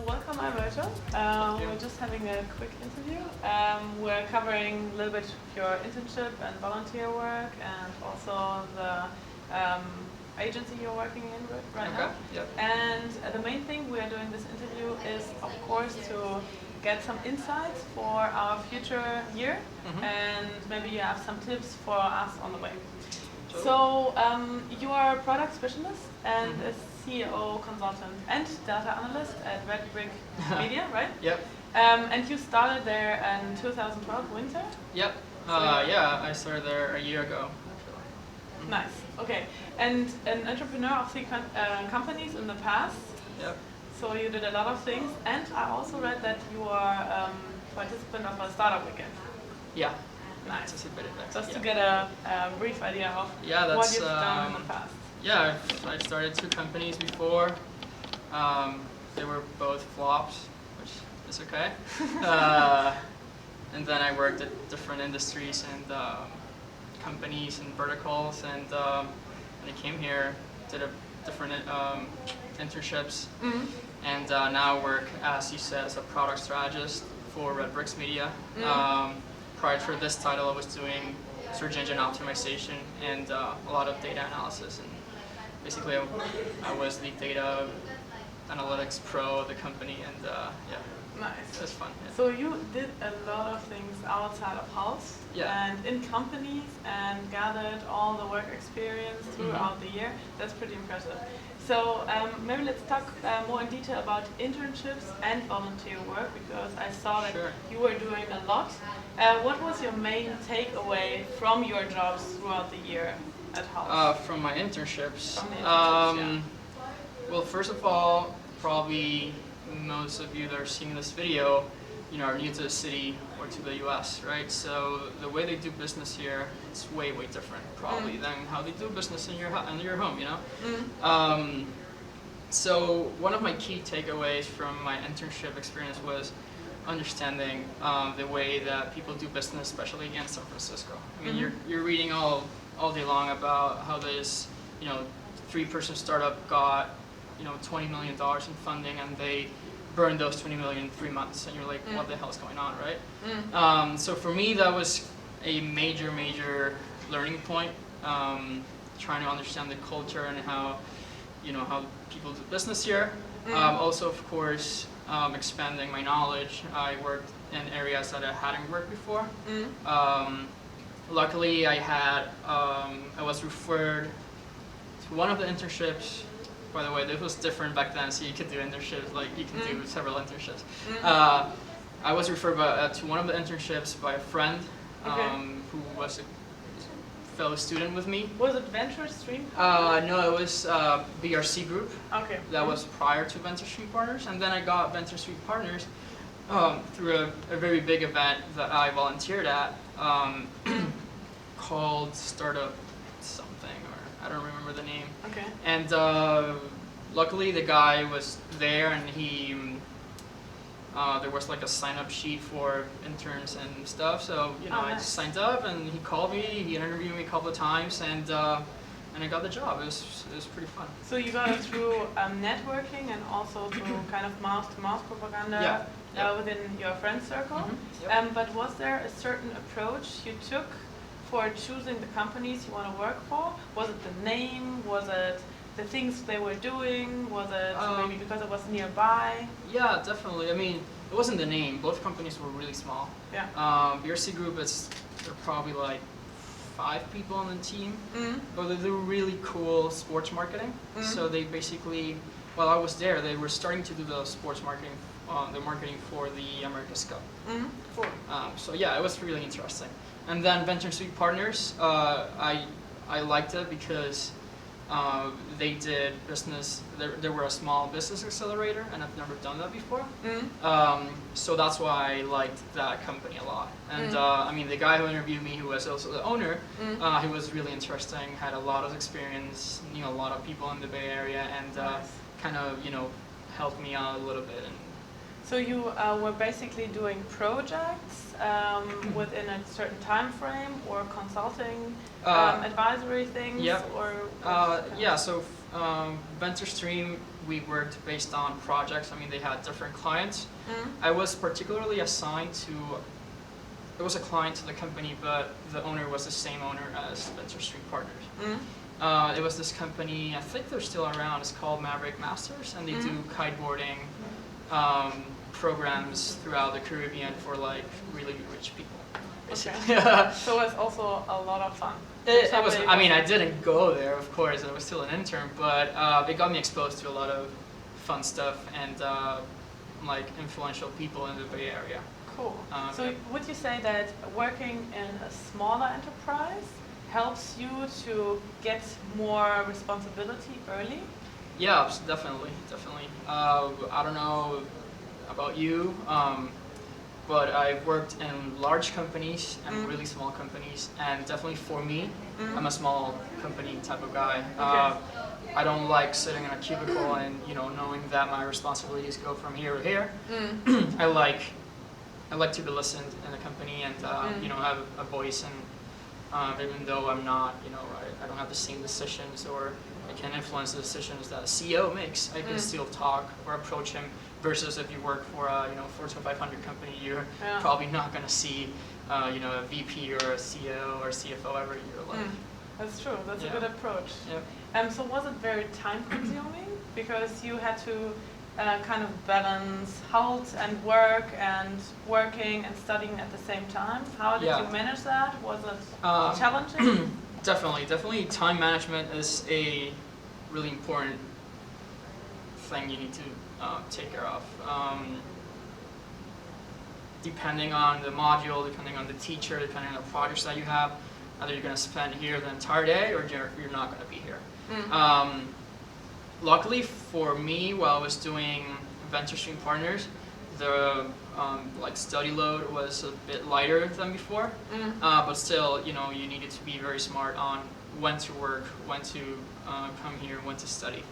welcome Alberto. We're just having a quick interview. We're covering a little bit of your internship and volunteer work and also the agency you're working in right now. Yep. And the main thing we are doing this interview is, of course, to get some insights for our future year, and maybe you have some tips for us on the way. So you are a product specialist and a CEO consultant and data analyst at Red Brick Media, right? Yep. And you started there in 2012 winter? Yep. Yeah, I started there a year ago. Nice. Okay. And an entrepreneur of three companies in the past. Yep. So you did a lot of things, and I also read that you are participant of a startup weekend. Yeah. Nice. Just yeah. to get a brief idea of what you've done in the past. Yeah, I started 2 companies before. They were both flops, which is okay. And then I worked at different industries and companies and verticals, and when I came here, did a different internships, and now work, as you said, as a product strategist for Red Bricks Media. Prior to this title, I was doing search engine optimization and a lot of data analysis, and basically I was the data analytics pro of the company, and yeah. Nice. It was fun. Yeah. So you did a lot of things outside of Hult and in companies and gathered all the work experience throughout the year. That's pretty impressive. So maybe let's talk more in detail about internships and volunteer work, because I saw that you were doing a lot. What was your main takeaway from your jobs throughout the year at Hult? From my internships? From the internships, well, first of all, probably most of you that are seeing this video, are new to the city or to the US, right? So the way they do business here, it's way different probably than how they do business in your home, So one of my key takeaways from my internship experience was understanding the way that people do business, especially in San Francisco. I mean, you're reading all day long about how this, 3-person startup got, $20 million in funding, and they burned those 20 million in 3 months, and you're like, what the hell is going on, right? So for me, that was a major learning point, trying to understand the culture and how, how people do business here. Also, of course, expanding my knowledge. I worked in areas that I hadn't worked before. Luckily, I was referred to one of the internships. By the way, this was different back then, so you could do internships, like you can do several internships. I was referred to one of the internships by a friend who was a fellow student with me. Was it Venture Stream? No, it was BRC Group. Okay. That was prior to Venture Stream Partners, and then I got Venture Stream Partners through a very big event that I volunteered at called Startup something, or I don't remember the name. Okay. And luckily the guy was there, and he there was like a sign-up sheet for interns and stuff. So I just signed up, and he called me. He interviewed me a couple of times, and I got the job. It was pretty fun. So you got it through networking and also through kind of mouth-to-mouth propaganda within your friend circle. But was there a certain approach you took for choosing the companies you want to work for? Was it the name? Was it the things they were doing? Was it maybe because it was nearby? Yeah, definitely. I mean, it wasn't the name. Both companies were really small. Yeah. BRC Group, they're probably like 5 people on the team, but they do really cool sports marketing. So they basically, while I was there, they were starting to do the sports marketing, the marketing for the America's Cup. Cool. So yeah, it was really interesting. And then Venture Stream Partners, I liked it because they did business. They were a small business accelerator, and I've never done that before. So that's why I liked that company a lot. And I mean, the guy who interviewed me, who was also the owner, he was really interesting. Had a lot of experience, knew a lot of people in the Bay Area, and kind of helped me out a little bit. And so you were basically doing projects within a certain time frame, or consulting, advisory things, or yeah. So Venture Stream we worked based on projects. I mean, they had different clients. Mm. I was particularly assigned to, it was a client to the company, but the owner was the same owner as Venture Street Partners. Mm. It was this company, I think they're still around, it's called Maverick Masters, and they do kiteboarding programs throughout the Caribbean for like really rich people, basically. Okay. So it's also a lot of fun. It was, I mean, I didn't go there, of course, I was still an intern, but it got me exposed to a lot of fun stuff and like influential people in the Bay Area. Cool. So would you say that working in a smaller enterprise helps you to get more responsibility early? Yeah, definitely. I don't know about you, but I've worked in large companies and really small companies, and definitely for me, I'm a small company type of guy. Okay. I don't like sitting in a cubicle and knowing that my responsibilities go from here to here. I like to be listened in a company and have a voice, and even though I'm not, I don't have the same decisions or I can influence the decisions that a CEO makes, I can still talk or approach him. Versus if you work for a Fortune 500 company, you're probably not going to see a VP or a CEO or CFO ever in your life. That's true. That's a good approach. Yeah. So was it very time consuming because you had to kind of balance Hult and working and studying at the same time? How did you manage that? Was it challenging? Definitely. Time management is a really important thing you need to take care of. Depending on the module, depending on the teacher, depending on the projects that you have, either you're going to spend here the entire day or you're not going to be here. Luckily for me, while I was doing Venture Stream Partners, the study load was a bit lighter than before, but still, you needed to be very smart on when to work, when to come here, when to study.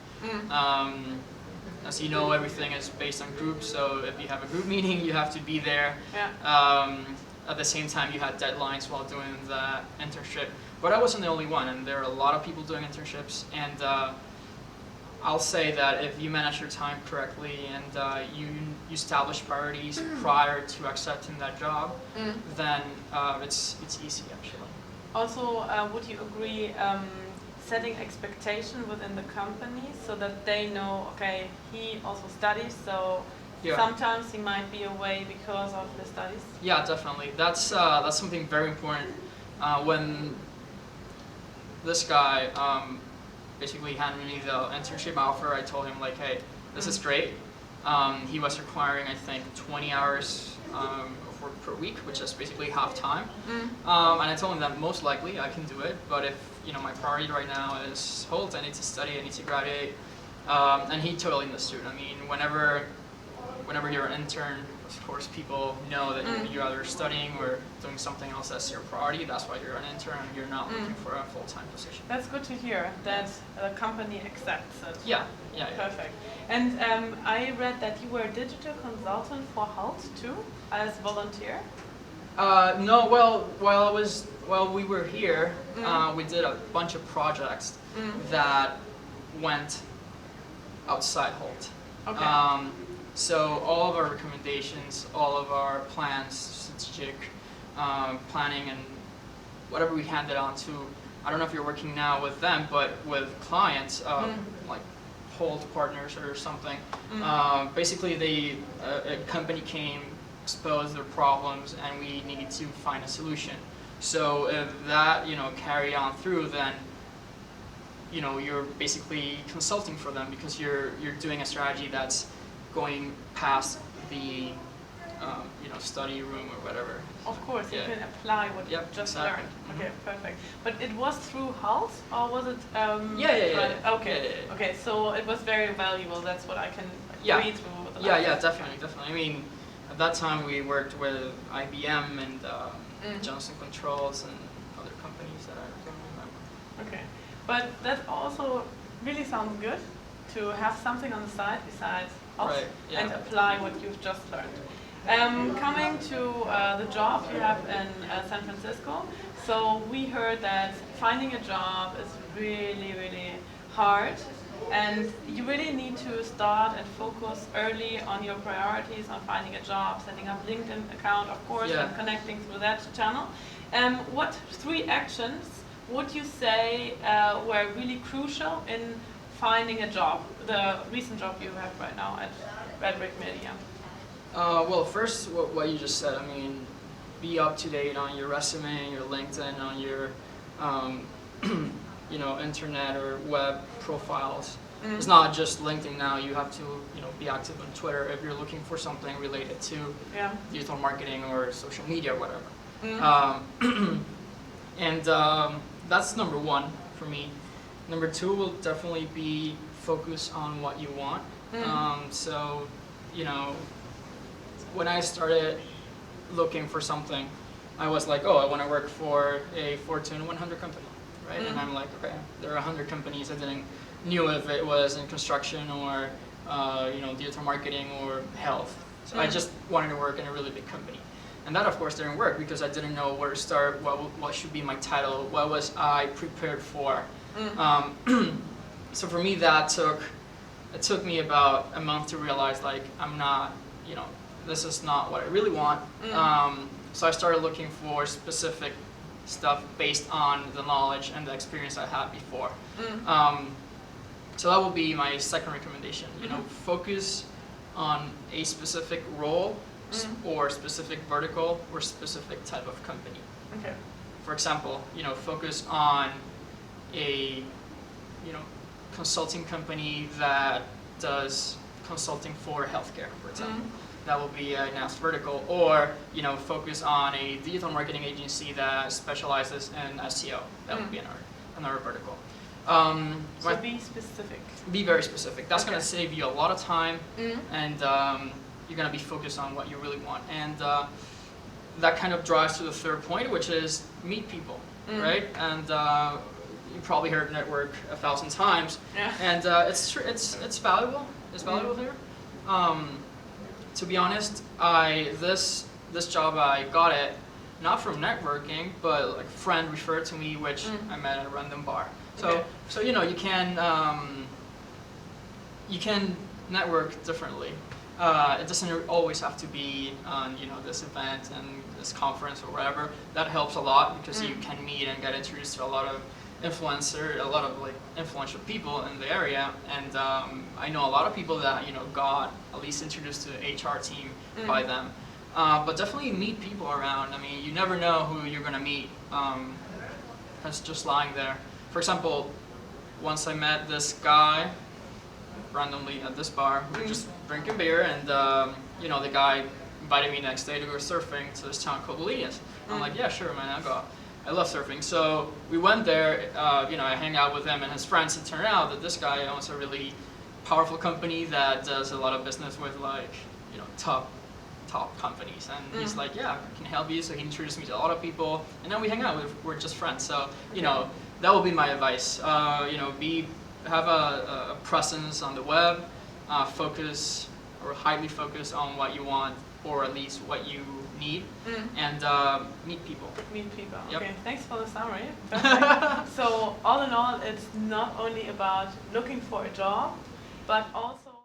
As you know, everything is based on groups, so if you have a group meeting, you have to be there. Yeah. At the same time, you had deadlines while doing the internship. But I wasn't the only one, and there are a lot of people doing internships. And I'll say that if you manage your time correctly and you establish priorities prior to accepting that job, then it's easy, actually. Also, would you agree setting expectation within the company so that they know, okay, he also studies, so sometimes he might be away because of the studies? Yeah, definitely. That's something very important. When this guy basically handed me the internship offer, I told him like, hey, this is great. He was requiring, I think, 20 hours of work per week, which is basically half time. And I told him that most likely I can do it, but if my priority right now is Hult, I need to study, I need to graduate, and he totally understood. I mean, whenever you're an intern, of course, people know that you're either studying or doing something else that's your priority. That's why you're an intern and you're not looking for a full-time position. That's good to hear that the company accepts it. Yeah. Perfect. And I read that you were a digital consultant for Hult too, as volunteer. No, while we were here, we did a bunch of projects that went outside Hult. Okay. So all of our recommendations, all of our plans, strategic planning, and whatever we handed on to, I don't know if you're working now with them, but with clients, like Hult partners or something. Basically, a company came, exposed their problems, and we needed to find a solution. So if that carried on through, then you're basically consulting for them because you're doing a strategy that's going past the study room or whatever. Of course, you can apply what you just learned. Okay, perfect. But it was through Hult, or was it? Yeah. Okay. Okay, so it was very valuable. That's what I can read through. With the Definitely. I mean, at that time we worked with IBM and Johnson Controls and other companies that I don't remember. Okay, but that also really sounds good to have something on the side besides Hult and apply what you've just learned. Coming to the job you have in San Francisco, so we heard that finding a job is really, really hard. And you really need to start and focus early on your priorities, on finding a job, setting up LinkedIn account, of course, and connecting through that channel. What 3 actions would you say were really crucial in finding a job, the recent job you have right now at Red Brick Media? Well, first, what you just said, I mean, be up to date on your resume, your LinkedIn, on your you know, internet or web profiles. It's not just LinkedIn now. You have to, you know, be active on Twitter if you're looking for something related to digital marketing or social media or whatever. And that's number 1 for me. Number 2 will definitely be focus on what you want. So, you know, when I started looking for something, I was like, oh, I want to work for a Fortune 100 company, right? And I'm like, okay, there are 100 companies. I didn't knew if it was in construction or you know, digital marketing or health. So I just wanted to work in a really big company. And that, of course, didn't work because I didn't know where to start, what should be my title, what was I prepared for. So for me, it took me about a month to realize, like, I'm not, you know, this is not what I really want. So I started looking for specific stuff based on the knowledge and the experience I had before. So that will be my second recommendation. You know, focus on a specific role or specific vertical or specific type of company. Okay. For example, you know, focus on a, you know, consulting company that does consulting for healthcare, for example. That will be a next vertical. Or, you know, focus on a digital marketing agency that specializes in SEO. That would be another vertical. So be specific. Be very specific. That's going to save you a lot of time, and you're going to be focused on what you really want. And that kind of drives to the third point, which is meet people, right? And you probably heard network 1,000 times, and it's valuable. It's valuable here. To be honest, this job I got it not from networking, but like a friend referred to me, which I met at a random bar. So you know, you can network differently. It doesn't always have to be on, you know, this event and this conference or whatever. That helps a lot because you can meet and get introduced to a lot of like influential people in the area. And I know a lot of people that, you know, got at least introduced to the HR team by them. But definitely meet people around. I mean, you never know who you're gonna meet. That's just lying there. For example, once I met this guy randomly at this bar. We were just drinking beer, and you know, the guy invited me next day to go surfing to this town called Linus. I'm like, yeah, sure, man, I'll go. I love surfing. So we went there. You know, I hang out with him and his friends. It turned out that this guy owns a really powerful company that does a lot of business with, like, you know, top companies, and he's like, yeah, I can help you. So he introduced me to a lot of people, and then we hang out. We're just friends. So, you know, that will be my advice. You know, have a presence on the web, focus or highly focus on what you want, or at least what you need, and meet people. Meet people. Yep. Okay, thanks for the summary. Perfect. So all in all, it's not only about looking for a job, but also